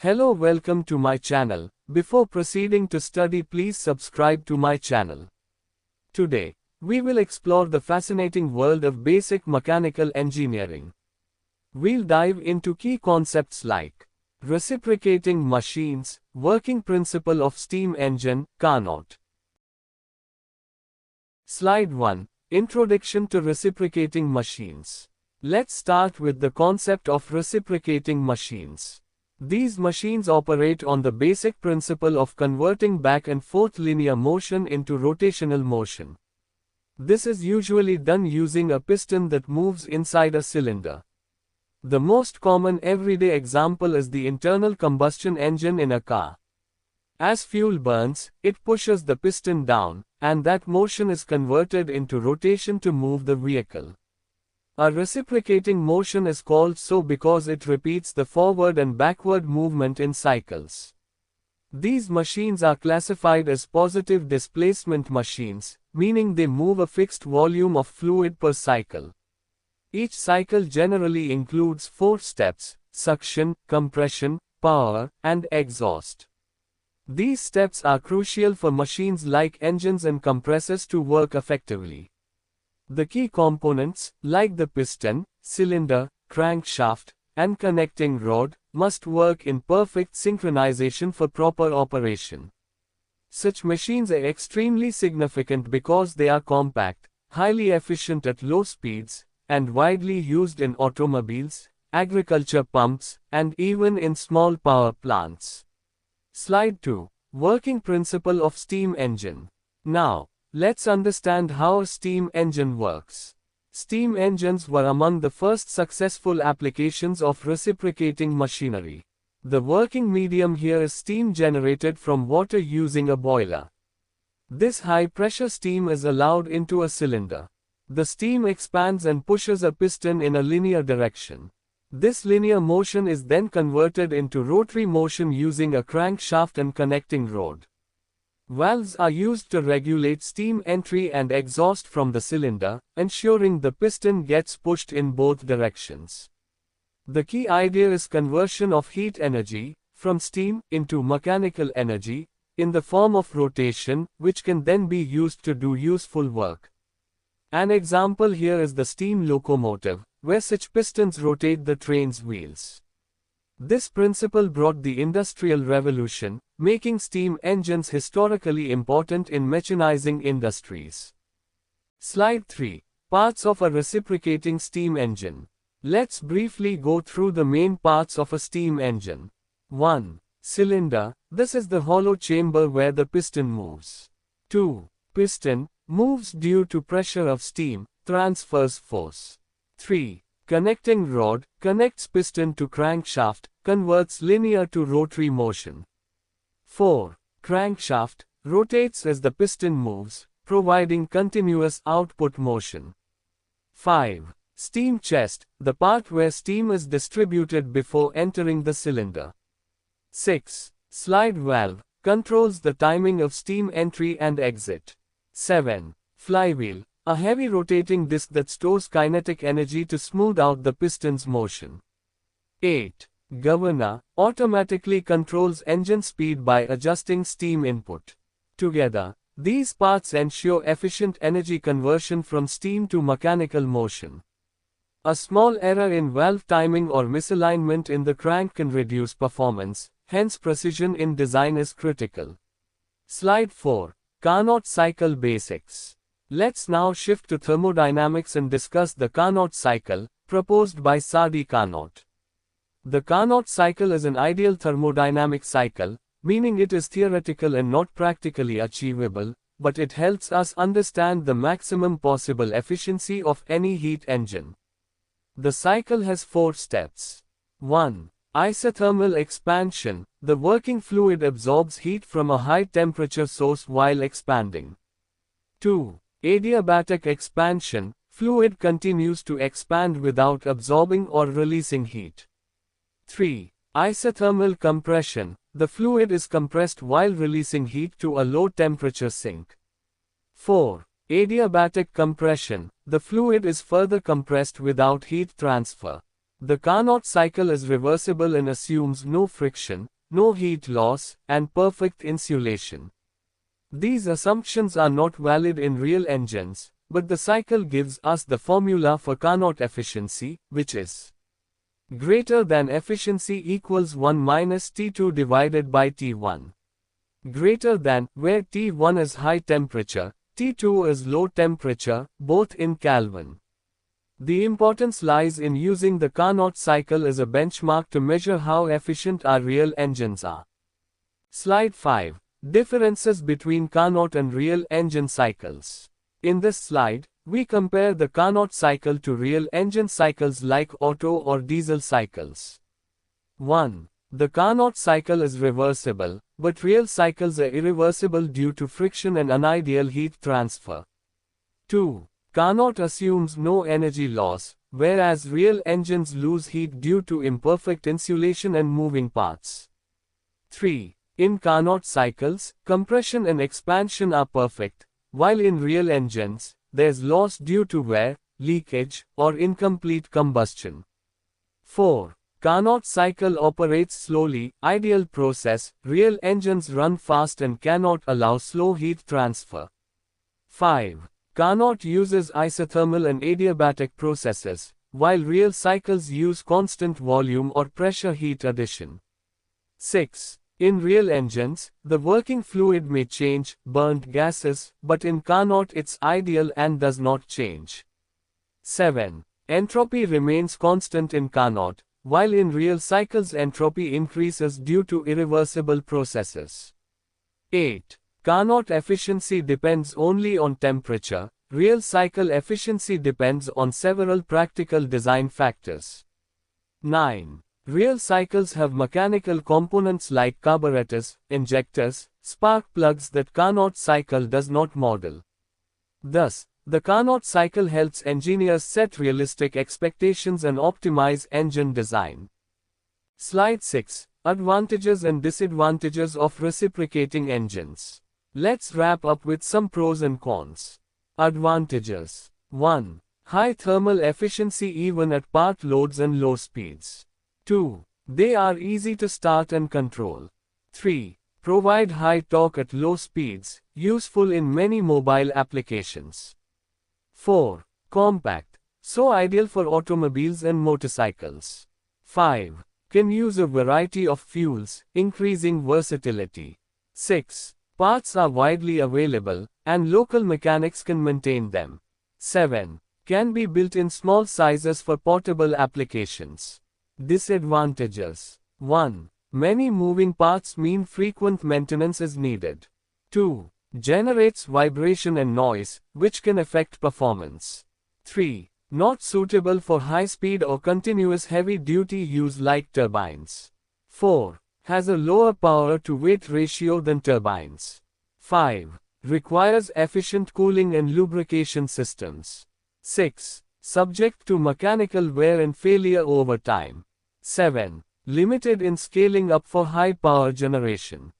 Hello, welcome to my channel. Before proceeding to study, please subscribe to my channel. Today, we will explore the fascinating world of basic mechanical engineering. We'll dive into key concepts like reciprocating machines, working principle of steam engine, Carnot. Slide 1. Introduction to reciprocating machines. Let's start with the concept of reciprocating machines. These machines operate on the basic principle of converting back and forth linear motion into rotational motion. This is usually done using a piston that moves inside a cylinder. The most common everyday example is the internal combustion engine in a car. As fuel burns, it pushes the piston down, and that motion is converted into rotation to move the vehicle. A reciprocating motion is called so because it repeats the forward and backward movement in cycles. These machines are classified as positive displacement machines, meaning they move a fixed volume of fluid per cycle. Each cycle generally includes 4 steps: suction, compression, power, and exhaust. These steps are crucial for machines like engines and compressors to work effectively. The key components, like the piston, cylinder, crankshaft, and connecting rod, must work in perfect synchronization for proper operation. Such machines are extremely significant because they are compact, highly efficient at low speeds, and widely used in automobiles, agriculture pumps, and even in small power plants. Slide 2. Working principle of steam engine. Now, let's understand how a steam engine works. Steam engines were among the first successful applications of reciprocating machinery. The working medium here is steam generated from water using a boiler. This high-pressure steam is allowed into a cylinder. The steam expands and pushes a piston in a linear direction. This linear motion is then converted into rotary motion using a crankshaft and connecting rod. Valves are used to regulate steam entry and exhaust from the cylinder, ensuring the piston gets pushed in both directions. The key idea is conversion of heat energy, from steam, into mechanical energy, in the form of rotation, which can then be used to do useful work. An example here is the steam locomotive, where such pistons rotate the train's wheels. This principle brought the Industrial Revolution, making steam engines historically important in mechanizing industries. Slide 3. Parts of a reciprocating steam engine. Let's briefly go through the main parts of a steam engine. 1. Cylinder. This is the hollow chamber where the piston moves. 2. Piston. Moves due to pressure of steam, transfers force. 3. Connecting rod. Connects piston to crankshaft, converts linear to rotary motion. 4. Crankshaft. Rotates as the piston moves, providing continuous output motion. 5. Steam chest. The part where steam is distributed before entering the cylinder. 6. Slide valve. Controls the timing of steam entry and exit. 7. Flywheel. A heavy rotating disc that stores kinetic energy to smooth out the piston's motion. 8. Governor. Automatically controls engine speed by adjusting steam input. Together, these parts ensure efficient energy conversion from steam to mechanical motion. A small error in valve timing or misalignment in the crank can reduce performance, hence precision in design is critical. Slide 4. Carnot cycle basics. Let's now shift to thermodynamics and discuss the Carnot cycle, proposed by Carnot. The Carnot cycle is an ideal thermodynamic cycle, meaning it is theoretical and not practically achievable, but it helps us understand the maximum possible efficiency of any heat engine. The cycle has 4 steps. 1. Isothermal expansion. The working fluid absorbs heat from a high temperature source while expanding. 2. Adiabatic expansion. Fluid continues to expand without absorbing or releasing heat. 3. Isothermal compression. The fluid is compressed while releasing heat to a low temperature sink. 4. Adiabatic compression. The fluid is further compressed without heat transfer. The Carnot cycle is reversible and assumes no friction, no heat loss, and perfect insulation. These assumptions are not valid in real engines, but the cycle gives us the formula for Carnot efficiency, which is greater than efficiency equals 1 minus T2 divided by T1. Greater than, where T1 is high temperature, T2 is low temperature, both in Kelvin. The importance lies in using the Carnot cycle as a benchmark to measure how efficient our real engines are. Slide 5. Differences between Carnot and real engine cycles. In this slide, we compare the Carnot cycle to real engine cycles like Otto or diesel cycles. 1. The Carnot cycle is reversible, but real cycles are irreversible due to friction and unideal heat transfer. 2. Carnot assumes no energy loss, whereas real engines lose heat due to imperfect insulation and moving parts. 3. In Carnot cycles, compression and expansion are perfect, while in real engines, there's loss due to wear, leakage, or incomplete combustion. 4. Carnot cycle operates slowly, ideal process, real engines run fast and cannot allow slow heat transfer. 5. Carnot uses isothermal and adiabatic processes, while real cycles use constant volume or pressure heat addition. 6. In real engines, the working fluid may change, burnt gases, but in Carnot it's ideal and does not change. 7. Entropy remains constant in Carnot, while in real cycles entropy increases due to irreversible processes. 8. Carnot efficiency depends only on temperature, real cycle efficiency depends on several practical design factors. 9. Real cycles have mechanical components like carburetors, injectors, spark plugs that Carnot cycle does not model. Thus, the Carnot cycle helps engineers set realistic expectations and optimize engine design. Slide 6. Advantages and disadvantages of reciprocating engines. Let's wrap up with some pros and cons. Advantages. 1. High thermal efficiency even at part loads and low speeds. 2. They are easy to start and control. 3. Provide high torque at low speeds, useful in many mobile applications. 4. Compact, so ideal for automobiles and motorcycles. 5. Can use a variety of fuels, increasing versatility. 6. Parts are widely available, and local mechanics can maintain them. 7. Can be built in small sizes for portable applications. Disadvantages. 1. Many moving parts mean frequent maintenance is needed. 2. Generates vibration and noise, which can affect performance. 3. Not suitable for high-speed or continuous heavy-duty use like turbines. 4. Has a lower power-to-weight ratio than turbines. 5. Requires efficient cooling and lubrication systems. 6. Subject to mechanical wear and failure over time. 7. Limited in scaling up for high power generation.